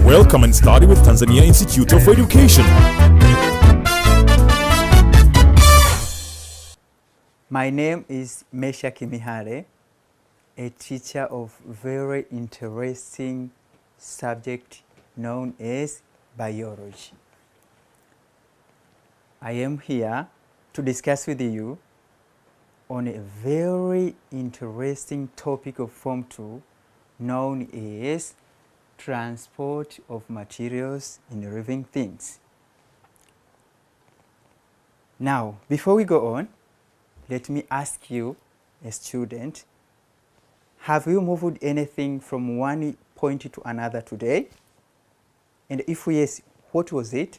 Welcome and study with Tanzania Institute of Education. My name is Mesha Kimihare, a teacher of very interesting subject known as biology. I am here to discuss with you on a very interesting topic of Form 2 known as transport of materials in living things. Now, before we go on, let me ask you, a student, have you moved anything from one point to another today? And if yes, what was it?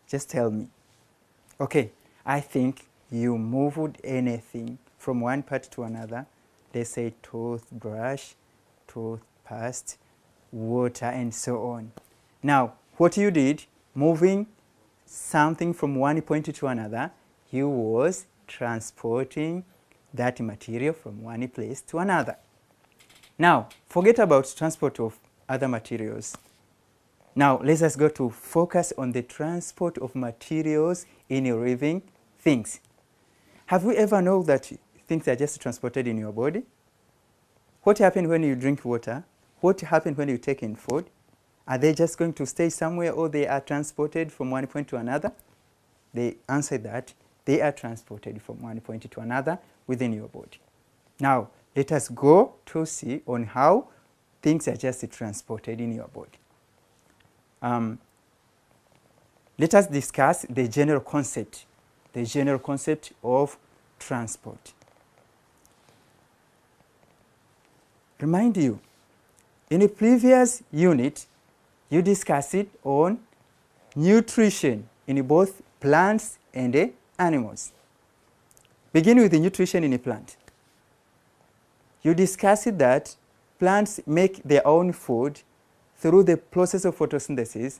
Just tell me. Okay, I think you moved anything from one part to another. Let's say toothbrush, toothpaste, water, and so on. Now, what you did, moving something from one point to another, you was transporting that material from one place to another. Now, forget about transport of other materials. Now, let us go to focus on the transport of materials in living things. Have you ever known that things are just transported in your body? What happens when you drink water? What happens when you take in food? Are they just going to stay somewhere or they are transported from one point to another? They answer that they are transported from one point to another within your body. Now, let us go to see on how things are just transported in your body. Let us discuss the general concept of transport. Remind you, in a previous unit, you discussed it on nutrition in both plants and animals. Begin with the nutrition in a plant. You discussed that plants make their own food through the process of photosynthesis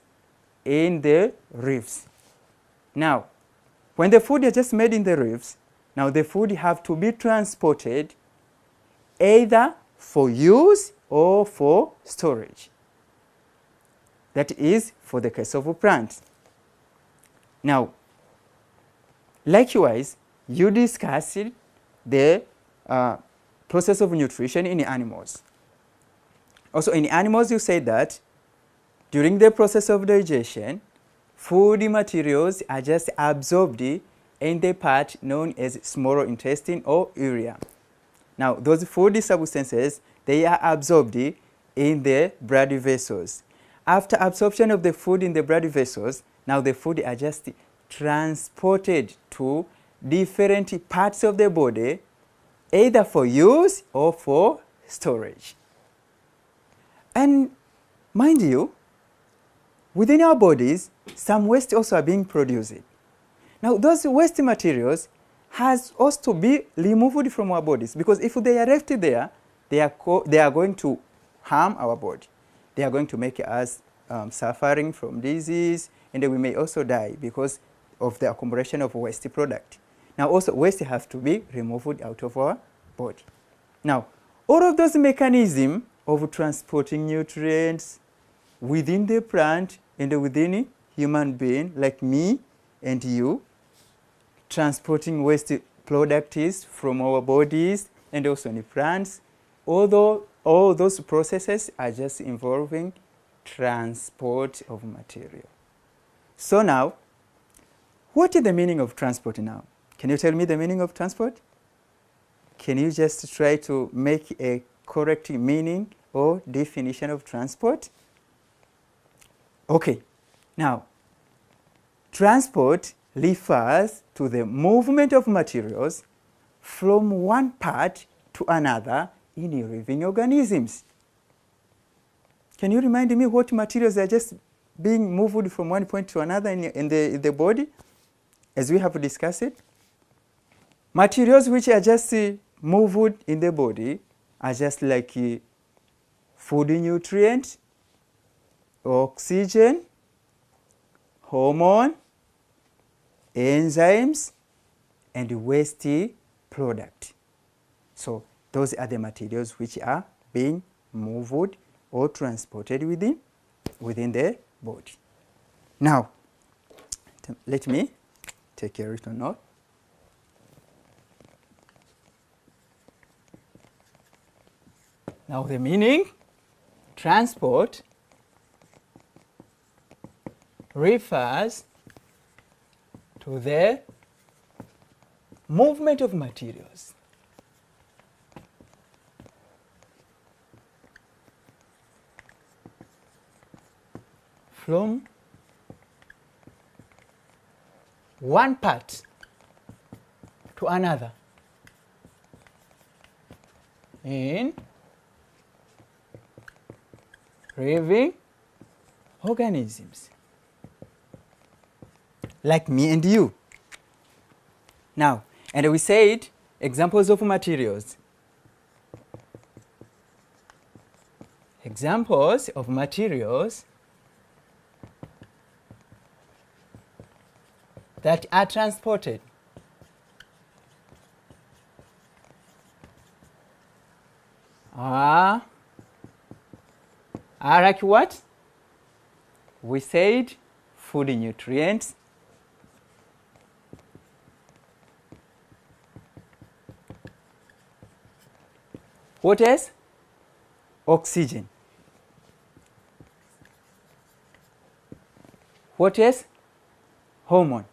in the leaves. Now, when the food is just made in the leaves, now the food have to be transported either for use or for storage. That is for the case of a plant. Now, likewise, you discussed the process of nutrition in animals. Also, in animals, you say that during the process of digestion, food materials are just absorbed in the part known as small intestine or urea. Now, those food substances, they are absorbed in the blood vessels. After absorption of the food in the blood vessels, now the food are just transported to different parts of the body, either for use or for storage. And mind you, within our bodies, some waste also are being produced. Now, those waste materials has also to be removed from our bodies, because if they are left there, they are going to harm our body. They are going to make us suffering from disease, and we may also die because of the accumulation of waste product. Now, also waste have to be removed out of our body. Now, all of those mechanisms of transporting nutrients within the plant and within a human being like me and you, transporting waste products from our bodies and also in the plants, although all those processes are just involving transport of material. So now, what is the meaning of transport now? Can you tell me the meaning of transport? Can you just try to make a correct meaning or definition of transport? Okay, now, transport refers to the movement of materials from one part to another in living organisms. Can you remind me what materials are just being moved from one point to another in the body, as we have discussed it? Materials which are just moved in the body are just like food nutrient, oxygen, hormone, enzymes, and waste product. So those are the materials which are being moved or transported within the body. Now, let me take a written note. Now the meaning, transport refers to the movement of materials from one part to another in living organisms like me and you. Now, and we said examples of materials. Examples of materials that are transported are like what? We said food and nutrients, what else? Oxygen. What else? Hormone.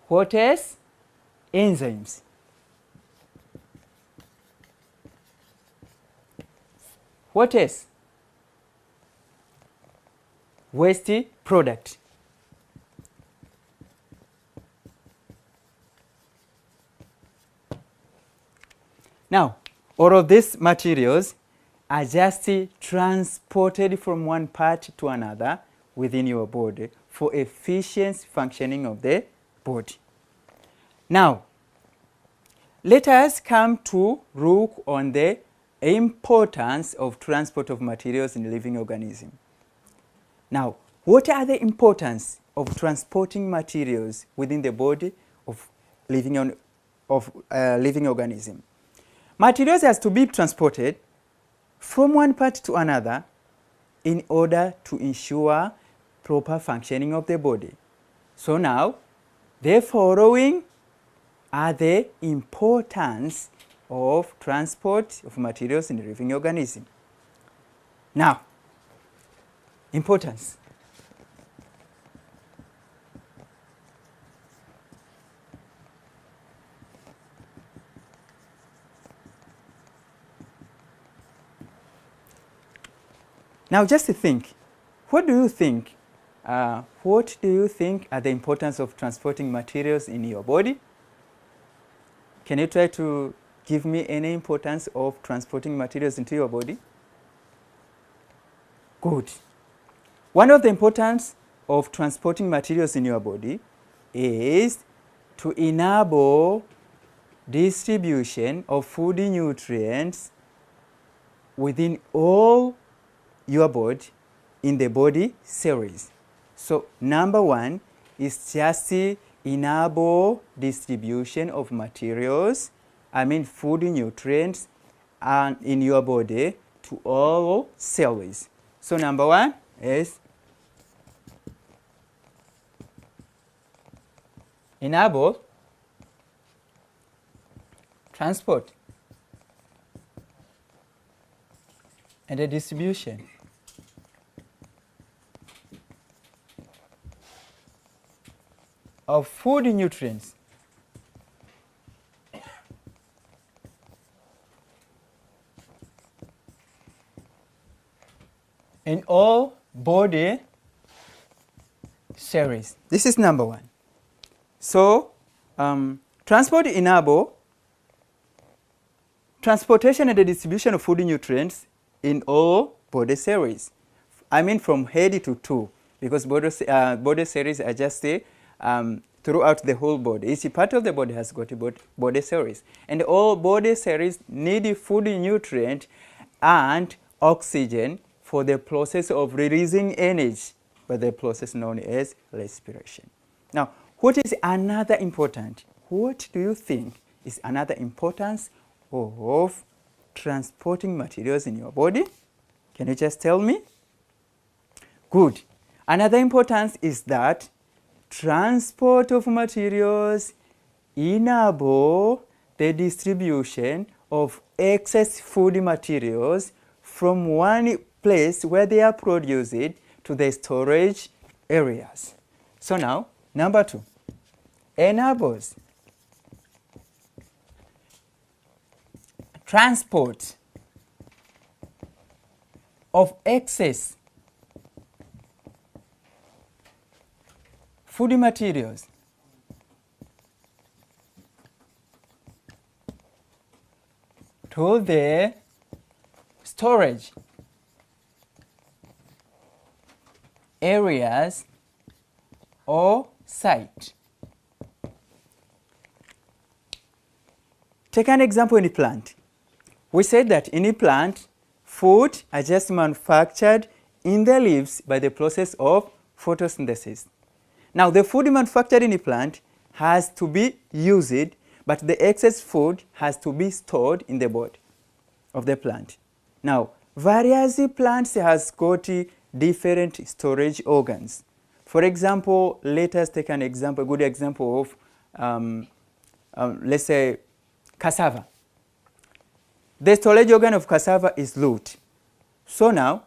What else? Enzymes. What else? Waste product. Now, all of these materials are just transported from one part to another within your body for efficient functioning of the body. Now, let us come to look on the importance of transport of materials in living organism. Now, what are the importance of transporting materials within the body of living organism? Materials has to be transported from one part to another in order to ensure proper functioning of the body. So now, the following are the importance of transport of materials in the living organism. Now, importance. Now, just to think, what do you think are the importance of transporting materials in your body? Can you try to give me any importance of transporting materials into your body? Good. One of the importance of transporting materials in your body is to enable distribution of food and nutrients within all your body in the body series. So number one is just enable distribution of materials, food and nutrients in your body to all cells. So number one is enable transport and the distribution of food and nutrients in all body series. This is number one. So, transport enable transportation and the distribution of food and nutrients in all body series. From head to toe, because body series are just throughout the whole body. Each part of the body has got a body series. And all body series need food and nutrient and oxygen for the process of releasing energy, by the process known as respiration. Now, what is another important? What do you think is another importance of transporting materials in your body. Can you just tell me? Good. Another importance is that transport of materials enable the distribution of excess food materials from one place where they are produced to the storage areas. So now, number 2, enables transport of excess food materials to the storage areas or site. Take an example in a plant. We said that in a plant, food are just manufactured in the leaves by the process of photosynthesis. Now, the food manufactured in a plant has to be used, but the excess food has to be stored in the body of the plant. Now, various plants has got different storage organs. For example, let us take an example, a good example of, let's say, cassava. The storage organ of cassava is root. So now,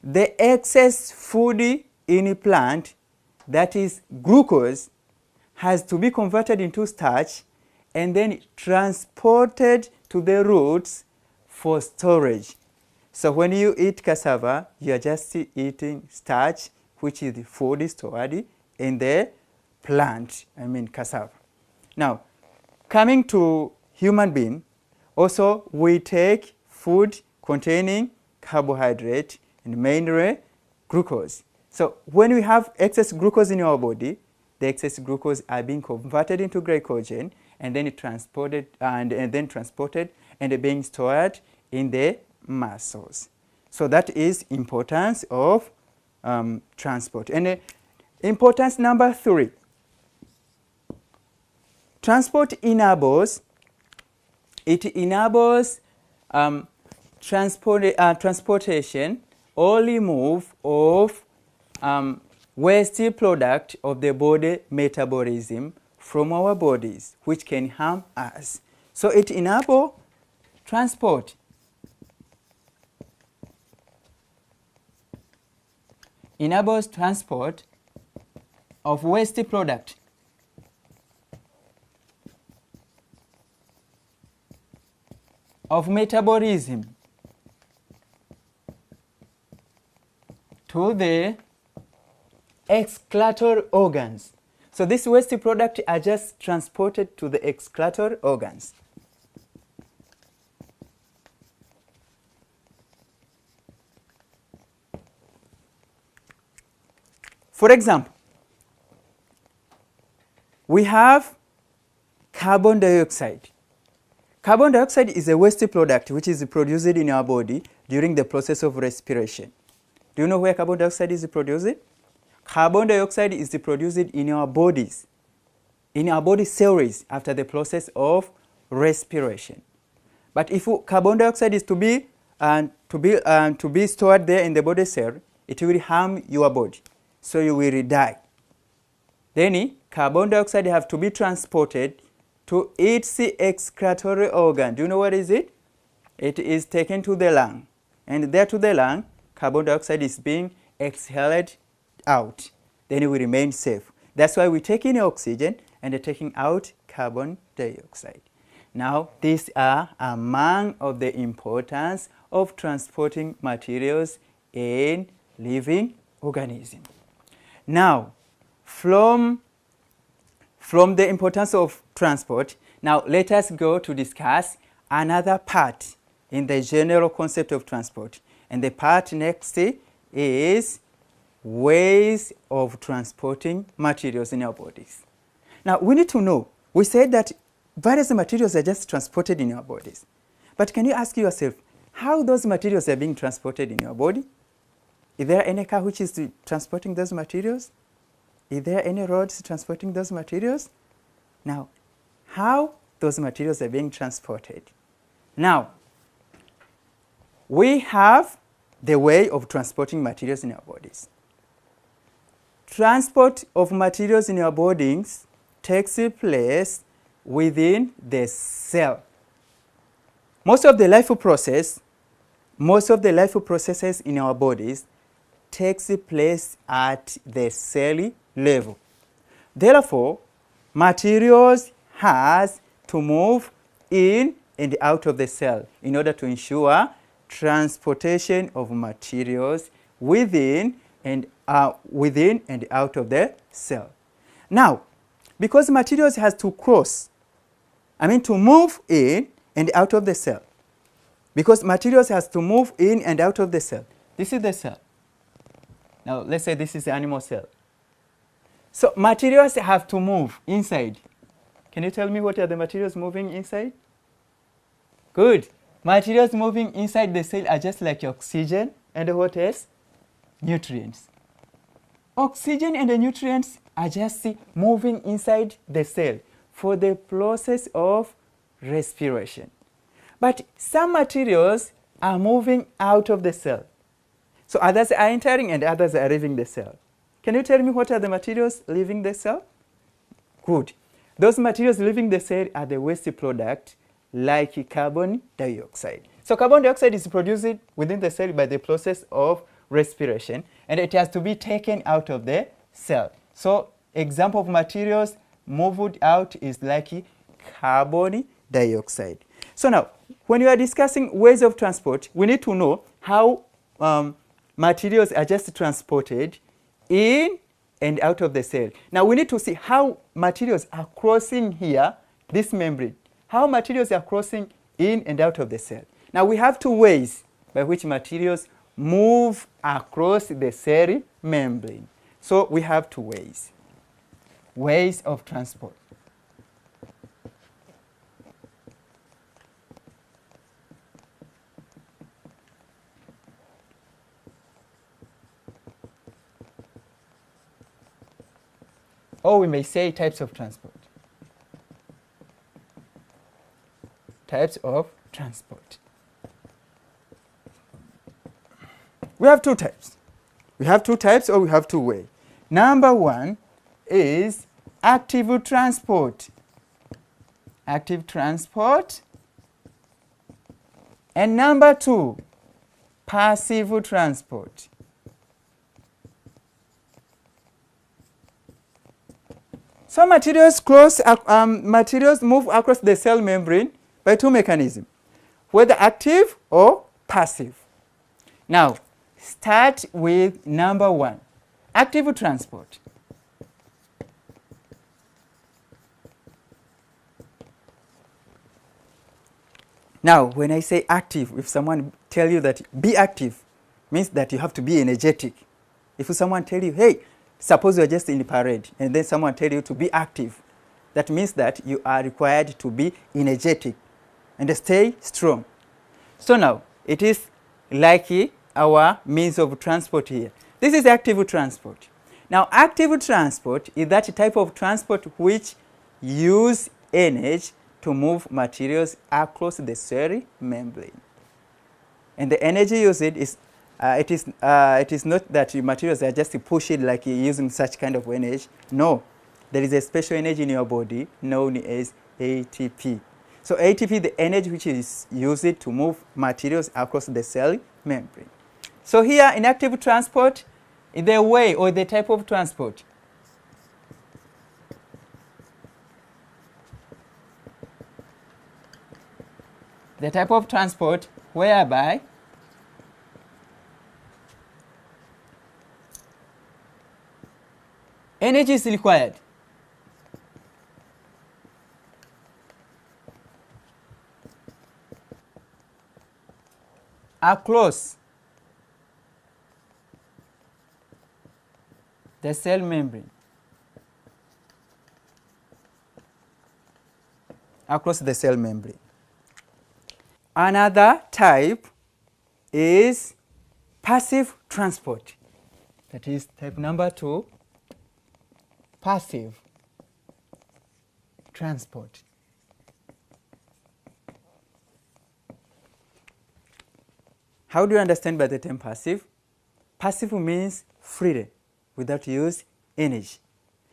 the excess food in a plant, that is glucose, has to be converted into starch and then transported to the roots for storage. So when you eat cassava, you are just eating starch, which is the food stored in the plant, cassava. Now, coming to human being, also we take food containing carbohydrate and mainly glucose. So when we have excess glucose in our body, the excess glucose are being converted into glycogen and then transported and being stored in the muscles. So that is importance of transport. And importance number 3, transport enables transportation or remove of waste product of the body metabolism from our bodies, which can harm us. So it enables transport. Enables transport of waste product of metabolism to the excretory organs. So these waste products are just transported to the excretory organs. For example, we have carbon dioxide. Carbon dioxide is a waste product which is produced in our body during the process of respiration. Do you know where carbon dioxide is produced? Carbon dioxide is produced in our bodies, in our body cells after the process of respiration. But if carbon dioxide is to be stored there in the body cell, it will harm your body, so you will die. Then carbon dioxide have to be transported to its excretory organ. Do you know what is it? It is taken to the lung, and there to the lung, carbon dioxide is being exhaled out. Then it will remain safe. That's why we take in oxygen and taking out carbon dioxide. Now, these are among of the importance of transporting materials in living organisms. Now, from the importance of transport, now let us go to discuss another part in the general concept of transport. And the part next is ways of transporting materials in our bodies. Now, we need to know, we said that various materials are just transported in our bodies. But can you ask yourself, how those materials are being transported in your body? Is there any car which is transporting those materials? Is there any roads transporting those materials? Now, how those materials are being transported. Now, we have the way of transporting materials in our bodies. Transport of materials in our bodies takes place within the cell. Most of the life processes in our bodies takes place at the cell level. Therefore, materials has to move in and out of the cell in order to ensure transportation of materials within and out of the cell. Now, because materials has to move in and out of the cell. Because materials has to move in and out of the cell. This is the cell. Now, let's say this is the animal cell. So, materials have to move inside. Can you tell me what are the materials moving inside? Good. Materials moving inside the cell are just like oxygen and what else? Nutrients. Oxygen and the nutrients are just moving inside the cell for the process of respiration. But some materials are moving out of the cell. So others are entering and others are leaving the cell. Can you tell me what are the materials leaving the cell? Good. Those materials leaving the cell are the waste product like carbon dioxide. So carbon dioxide is produced within the cell by the process of respiration, and it has to be taken out of the cell. So example of materials moved out is like carbon dioxide. So now, when you are discussing ways of transport, we need to know how materials are just transported in and out of the cell. Now we need to see how materials are crossing here, this membrane. How materials are crossing in and out of the cell. Now we have two ways by which materials move across the cell membrane. So we have two ways of transport. Or we may say types of transport. Types of transport. We have two types. We have two types or we have two ways. Number one is active transport. Active transport. And number two, passive transport. So materials move across the cell membrane by two mechanisms, whether active or passive. Now, start with number one, active transport. Now, when I say active, if someone tell you that be active, means that you have to be energetic. If someone tell you, hey, suppose you're just in the parade, and then someone tell you to be active, that means that you are required to be energetic and stay strong. So now, it is like our means of transport here. This is active transport. Now, active transport is that type of transport which use energy to move materials across the cell membrane. And the energy used is it is not that materials are just pushed like using such kind of energy. No, there is a special energy in your body known as ATP. So ATP, the energy which is used to move materials across the cell membrane. So here in active transport, the way or the type of transport. The type of transport whereby energy is required. Across the cell membrane. Across the cell membrane. Another type is passive transport. That is type number two, passive transport. How do you understand by the term passive? Passive means freedom, without use energy.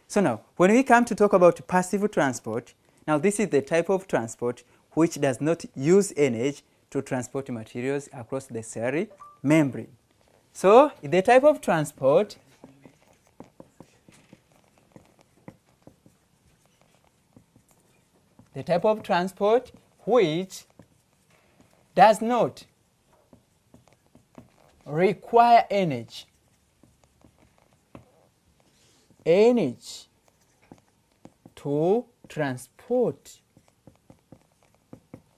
So now, when we come to talk about passive transport, now this is the type of transport which does not use energy to transport materials across the cell membrane. So, the type of transport which does not require energy to transport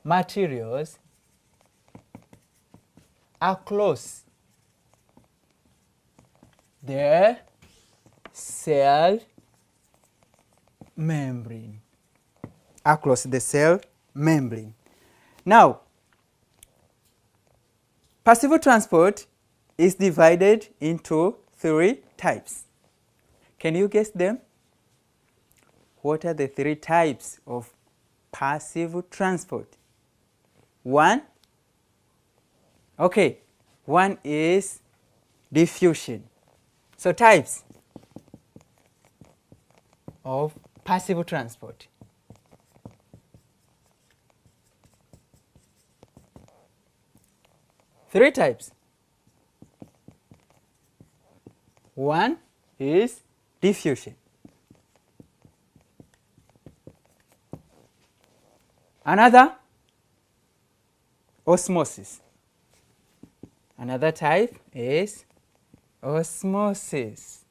materials across the cell membrane. Across the cell membrane. Now, passive transport is divided into 3 types. Can you guess them? What are the 3 types of passive transport? 1. Okay, 1 is diffusion. So types of passive transport. Three types. 1 is diffusion. Another, osmosis. Another type is osmosis.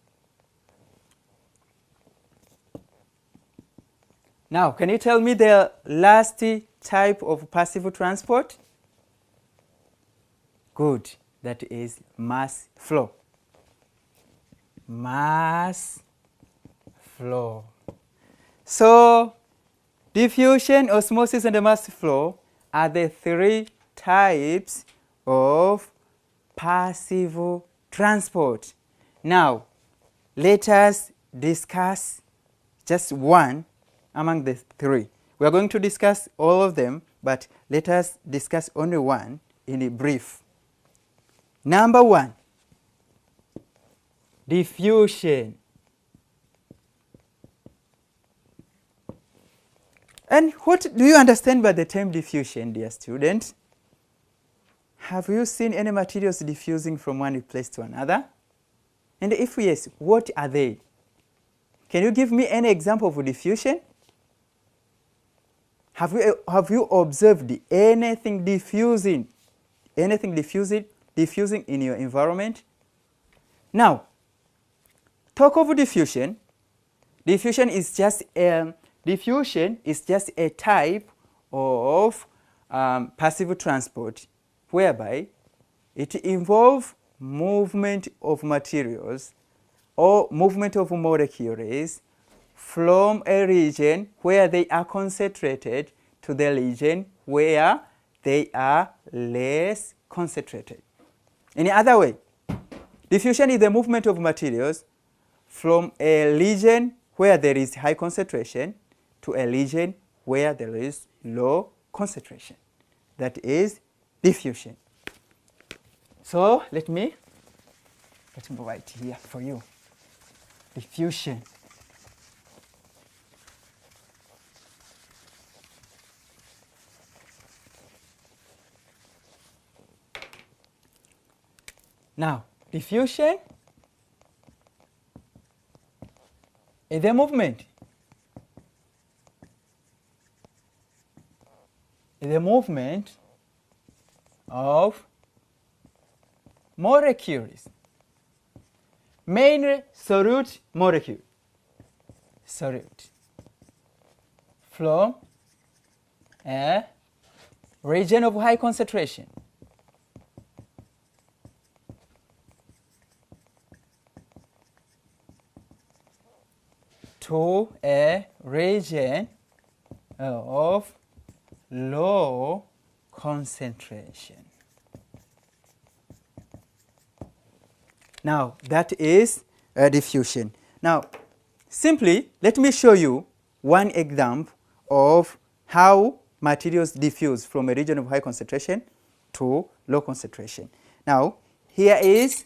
Now, can you tell me the last type of passive transport? Good. That is mass flow. Mass flow. So, diffusion, osmosis, and mass flow are the 3 types of passive transport. Now, let us discuss just one among the 3. We are going to discuss all of them, but let us discuss only one in a brief. Number 1, diffusion. And what do you understand by the term diffusion, dear student? Have you seen any materials diffusing from one place to another? And if yes, what are they? Can you give me any example of diffusion? Have you observed anything diffusing in your environment? Now, talk of diffusion. Diffusion is just a type of passive transport whereby it involves movement of materials or movement of molecules from a region where they are concentrated to the region where they are less concentrated. In other way, diffusion is the movement of materials from a region where there is high concentration to a region where there is low concentration. That is diffusion. So let me write here for you. Diffusion. Now, diffusion is the movement. Of molecules, mainly solute molecule, from a region of high concentration to a region of low concentration. Now, that is diffusion. Now, simply, let me show you one example of how materials diffuse from a region of high concentration to low concentration. Now, here is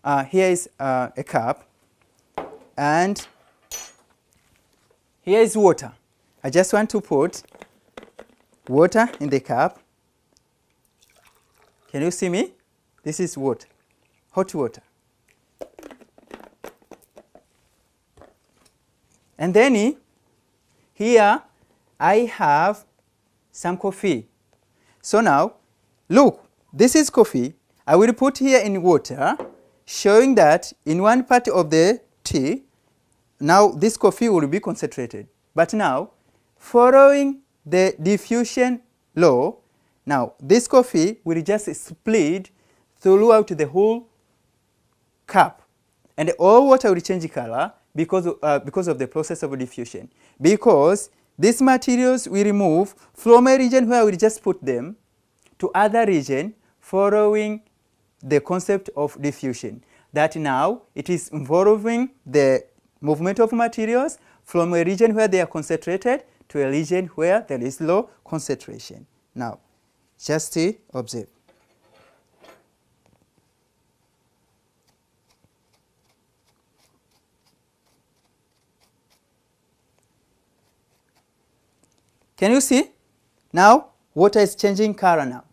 a cup, and here is water. I just want to put water in the cup. Can you see me? This is water, hot water. And then here I have some coffee. So now, look, this is coffee. I will put here in water, showing that in one part of the tea, now this coffee will be concentrated. But now, following the diffusion law, now this coffee will just split throughout the whole cup. And all water will change color because of the process of diffusion. Because these materials will move from a region where we just put them to other region following the concept of diffusion. That now it is involving the movement of materials from a region where they are concentrated to a region where there is low concentration. Now, just observe. Can you see? Now, water is changing color now.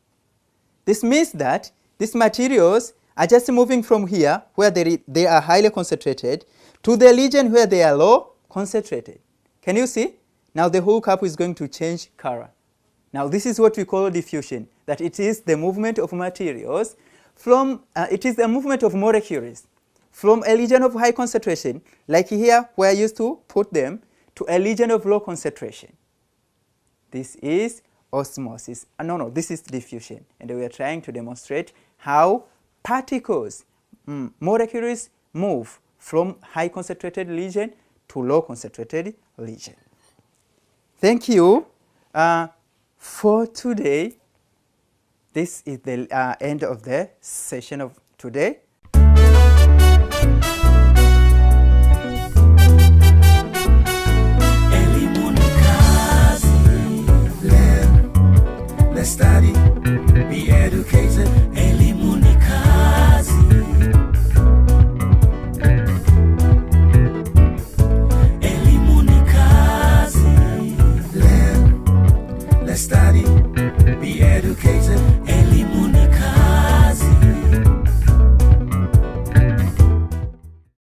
This means that these materials are just moving from here, where they are highly concentrated, to the region where they are low concentrated. Can you see? Now the whole cup is going to change color. Now this is what we call diffusion, that it is the movement of materials from, it is the movement of molecules from a region of high concentration, like here where I used to put them, to a region of low concentration. This is osmosis. No, this is diffusion. And we are trying to demonstrate how particles, molecules move from high concentrated region to low concentrated region. Thank you for today. This is the end of the session of today. Study, be educated,